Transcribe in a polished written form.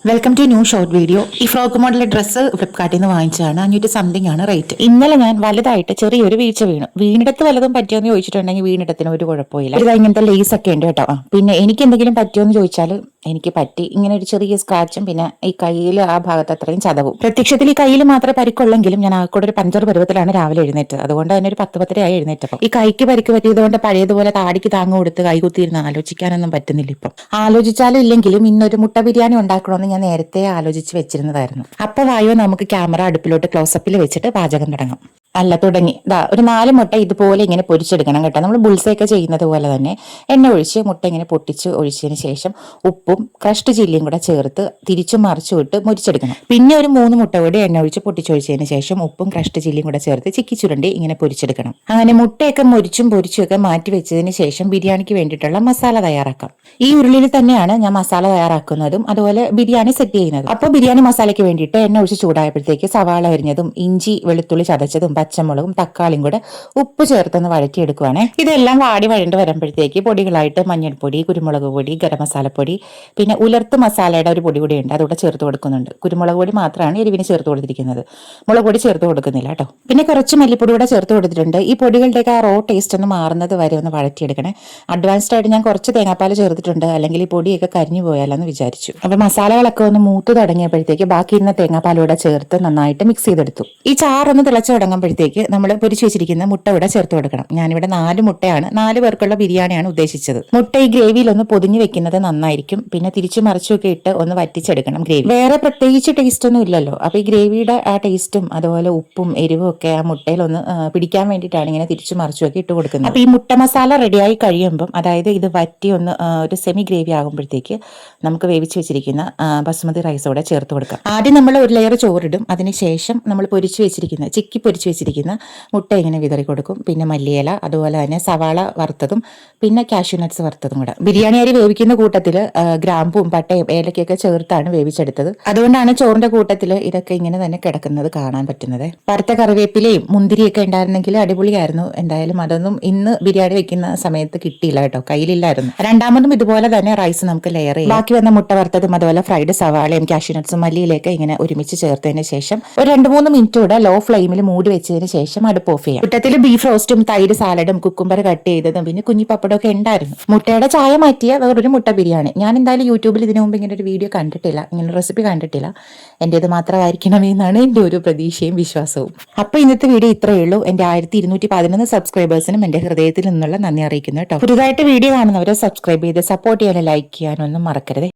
Welcome to new short video. ഈ frock model dress ഫ്ലിപ്കാർട്ടിൽ നിന്ന് വാങ്ങിച്ചതാണ്. 500 സംതിങ് ആണ് റേറ്റ്. ഇന്നലെ ഞാൻ വലുതായിട്ട് ചെറിയൊരു വീഴ്ച വീണിടത്ത് വല്ലതും പറ്റിയോന്ന് ചോദിച്ചിട്ടുണ്ടെങ്കിൽ വീണിടത്തിന് ഒരു കുഴപ്പമില്ല. ഇത് ഇങ്ങനത്തെ ലേസ് ഒക്കെ ഉണ്ട് കേട്ടോ. പിന്നെ എനിക്ക് എന്തെങ്കിലും പറ്റിയോന്ന് ചോദിച്ചാൽ എനിക്ക് പറ്റി. ഇങ്ങനെ ഒരു ചെറിയ സ്ക്രാച്ചും പിന്നെ ഈ കയ്യിൽ ആ ഭാഗത്ത് അത്രയും ചതവും. പ്രത്യക്ഷത്തിൽ ഈ കയ്യിൽ മാത്രമേ പരിക്കുള്ളെങ്കിലും ഞാൻ ആക്കൂടെ ഒരു പഞ്ചർ പരുവത്തിലാണ് രാവിലെ എഴുന്നേറ്റത്. അതുകൊണ്ട് തന്നെ ഒരു 10-10:30 എഴുന്നേറ്റപ്പോൾ ഈ കൈക്ക് പരിക്ക് പറ്റിയത് കൊണ്ട് പഴയതുപോലെ താടിക്ക് താങ്ങ് കൊടുത്ത് കൈകുത്തിയിരുന്ന് ആലോചിക്കാനൊന്നും പറ്റുന്നില്ല. ഇപ്പം ആലോചിച്ചാലും ഇല്ലെങ്കിലും ഇന്നൊരു മുട്ട ബിരിയാണി ഉണ്ടാക്കണമെന്ന് ഞാൻ നേരത്തെ ആലോചിച്ച് വെച്ചിരുന്നതായിരുന്നു. അപ്പൊ വായോ നമുക്ക് ക്യാമറ അടുപ്പിലോട്ട് ക്ലോസപ്പിൽ വെച്ചിട്ട് പാചകം തുടങ്ങാം. അല്ല തുടങ്ങി. ഒരു 4 മുട്ട ഇതുപോലെ ഇങ്ങനെ പൊരിച്ചെടുക്കണം കേട്ടോ. നമ്മൾ ബുൾസയൊക്കെ ചെയ്യുന്നത് പോലെ തന്നെ എണ്ണ ഒഴിച്ച് മുട്ട ഇങ്ങനെ പൊട്ടിച്ച് ഒഴിച്ചതിന് ശേഷം ഉപ്പും ക്രഷ്ഡ് ചില്ലിയും കൂടെ ചേർത്ത് തിരിച്ചും മറിച്ചും ഇട്ട് മുരിച്ചെടുക്കണം. പിന്നെ ഒരു 3 മുട്ട കൂടി എണ്ണ ഒഴിച്ച് പൊട്ടിച്ചൊഴിച്ചതിന് ശേഷം ഉപ്പും ക്രഷ്ഡ് ചില്ലിയും കൂടെ ചേർത്ത് ചിക്കി ചുരണ്ടി ഇങ്ങനെ പൊരിച്ചെടുക്കണം. അങ്ങനെ മുട്ടയൊക്കെ പൊരിച്ചും ഒക്കെ മാറ്റി വെച്ചതിന് ശേഷം ബിരിയാണിക്ക് വേണ്ടിയിട്ടുള്ള മസാല തയ്യാറാക്കാം. ഈ ഉരുളിയിൽ തന്നെയാണ് ഞാൻ മസാല തയ്യാറാക്കുന്നതും അതുപോലെ ബിരിയാണി സെറ്റ് ചെയ്യുന്നതും. അപ്പോൾ ബിരിയാണി മസാലയ്ക്ക് വേണ്ടിയിട്ട് എണ്ണ ഒഴിച്ച് ചൂടായപ്പോഴത്തേക്ക് സവാള അരിഞ്ഞതും ഇഞ്ചി വെളുത്തുള്ളി ചതച്ചതും പച്ചമുളകും തക്കാളിയും കൂടെ ഉപ്പ് ചേർത്തൊന്ന് വഴറ്റിയെടുക്കുവാണേ. ഇതെല്ലാം വാടി വഴണ്ട് വരുമ്പോഴത്തേക്ക് പൊടികളായിട്ട് മഞ്ഞൾപ്പൊടി, കുരുമുളക് പൊടി, ഗരം മസാലപ്പൊടി, പിന്നെ ഉലർത്ത് മസാലയുടെ ഒരു പൊടി കൂടിയുണ്ട്, അതുകൂടെ ചേർത്ത് കൊടുക്കുന്നുണ്ട്. കുരുമുളക് പൊടി മാത്രമാണ് എരിവിന് ചേർത്ത് കൊടുത്തിരിക്കുന്നത്, മുളക് പൊടി ചേർത്ത് കൊടുക്കുന്നില്ല കേട്ടോ. പിന്നെ കുറച്ച് മല്ലിപ്പൊടി കൂടെ ചേർത്ത് കൊടുത്തിട്ടുണ്ട്. ഈ പൊടികളുടെയൊക്കെ ആ റോ ടേസ്റ്റ് ഒന്ന് മാറുന്നത് വരെ ഒന്ന് വഴറ്റിയെടുക്കണേ. അഡ്വാൻസ്ഡ് ആയിട്ട് ഞാൻ കുറച്ച് തേങ്ങാപ്പാൽ ചേർത്തിട്ടുണ്ട്, അല്ലെങ്കിൽ ഈ പൊടിയൊക്കെ കരിഞ്ഞു പോയാലെന്ന് വിചാരിച്ചു. അപ്പൊ മസാലകളൊക്കെ ഒന്ന് മൂത്ത് തുടങ്ങിയപ്പോഴത്തേക്ക് ബാക്കി ഇരുന്ന തേങ്ങാപ്പാലൂടെ ചേർത്ത് നന്നായിട്ട് മിക്സ് ചെയ്തെടുത്തു. ഈ ചാറൊന്ന് തിളച്ചു തുടങ്ങുമ്പോഴത്തേക്ക് നമ്മൾ പൊരിച്ചു വെച്ചിരിക്കുന്ന മുട്ട ഇവിടെ ചേർത്ത് കൊടുക്കണം. ഞാനിവിടെ 4 മുട്ടയാണ്, 4 പേർക്കുള്ള ബിരിയാണിയാണ് ഉദ്ദേശിച്ചത്. മുട്ട ഈ ഗ്രേവിയിൽ ഒന്ന് പൊതിഞ്ഞു വെക്കുന്നത് നന്നായിരിക്കും. പിന്നെ തിരിച്ചു മറിച്ചൊക്കെ ഇട്ട് ഒന്ന് വറ്റിച്ചെടുക്കണം ഗ്രേവി. വേറെ പ്രത്യേകിച്ച് ടേസ്റ്റ് ഒന്നും ഇല്ലല്ലോ. അപ്പൊ ഈ ഗ്രേവിയുടെ ആ ടേസ്റ്റും അതുപോലെ ഉപ്പും എരിവും ഒക്കെ ആ മുട്ടയിൽ ഒന്ന് പിടിക്കാൻ വേണ്ടിയിട്ടാണ് ഇങ്ങനെ തിരിച്ചു മറിച്ചൊക്കെ ഇട്ട് കൊടുക്കുന്നത്. അപ്പൊ ഈ മുട്ട മസാല റെഡിയായി കഴിയുമ്പം, അതായത് ഇത് വറ്റി ഒന്ന് ഒരു സെമി ഗ്രേവി ആകുമ്പോഴത്തേക്ക് നമുക്ക് വേവിച്ച് വെച്ചിരിക്കുന്ന ബസുമതി റൈസ് കൂടെ ചേർത്ത് കൊടുക്കാം. ആദ്യം നമ്മൾ ഒരു ലെയർ ചോറിടും, അതിനുശേഷം നമ്മൾ പൊരിച്ചു വെച്ചിരിക്കുന്ന ചിക്കി പൊരിച്ചു വെച്ചിരിക്കുന്ന മുട്ട ഇങ്ങനെ വിതറി കൊടുക്കും. പിന്നെ മല്ലിയില, അതുപോലെ തന്നെ സവാള വറുത്തതും പിന്നെ കാഷ്യൂ നട്ട്സ് വറുത്തതും കൂടെ. ബിരിയാണി അരി വേവിക്കുന്ന കൂട്ടത്തിൽ ഗ്രാമ്പും പട്ടയും ഏലക്കൊക്കെ ചേർത്താണ് വേവിച്ചെടുത്തത്. അതുകൊണ്ടാണ് ചോറിന്റെ കൂട്ടത്തിൽ ഇതൊക്കെ ഇങ്ങനെ തന്നെ കിടക്കുന്നത് കാണാൻ പറ്റുന്നത്. വറുത്ത കറിവേപ്പിലയും മുന്തിരിയൊക്കെ ഉണ്ടായിരുന്നെങ്കിൽ അടിപൊളിയായിരുന്നു. എന്തായാലും അതൊന്നും ഇന്ന് ബിരിയാണി വെക്കുന്ന സമയത്ത് കിട്ടിയില്ല കേട്ടോ, കയ്യിലില്ലായിരുന്നു. രണ്ടാമതും ഇതുപോലെ തന്നെ റൈസ് നമുക്ക് ലെയർ ചെയ്യാം. ബാക്കി വന്ന മുട്ട വറുത്തതും അതുപോലെ ഫ്രൈഡ് സവാളയും കാഷ്യൂ നട്ട്സും മല്ലിയിലേക്ക് ഇങ്ങനെ ഒരുമിച്ച് ചേർത്തതിന് ശേഷം ഒരു 2-3 മിനിറ്റ് കൂടെ ലോ ഫ്ലെയിമിൽ മൂടി വെച്ചതിന് ശേഷം അടുപ്പ് ഓഫ് ചെയ്യാം. മുട്ടത്തിൽ ബീഫ് റോസ്റ്റും തൈര് സാലഡും കുക്കുംബർ കട്ട് ചെയ്തതും പിന്നെ കുഞ്ഞിപ്പപ്പടം ഒക്കെ ഉണ്ടായിരുന്നു. മുട്ടയുടെ ചായ മാറ്റിയ വേറൊരു മുട്ട ബിരിയാണി. ഞാൻ എന്തായാലും യൂട്യൂബിൽ ഇതിനു മുമ്പ് ഇങ്ങനെ ഒരു വീഡിയോ കണ്ടിട്ടില്ല, ഇങ്ങനെ റെസിപ്പി കണ്ടിട്ടില്ല. എന്റേത് മാത്രമായിരിക്കണമെന്നാണ് എന്റെ ഒരു പ്രതീക്ഷയും വിശ്വാസവും. അപ്പൊ ഇന്നത്തെ വീഡിയോ ഇത്രയേ ഉള്ളൂ. എന്റെ 1211 സബ്സ്ക്രൈബേഴ്സിനും എന്റെ ഹൃദയത്തിൽ നിന്നുള്ള നന്ദി അറിയിക്കുന്നു കേട്ടോ. പുതുതായിട്ട് വീഡിയോ കാണുന്നവരെ സബ്സ്ക്രൈബ് ചെയ്ത് സപ്പോർട്ട് ചെയ്യാനും ലൈക്ക് ചെയ്യാനും ഒന്നും മറക്കരുത്.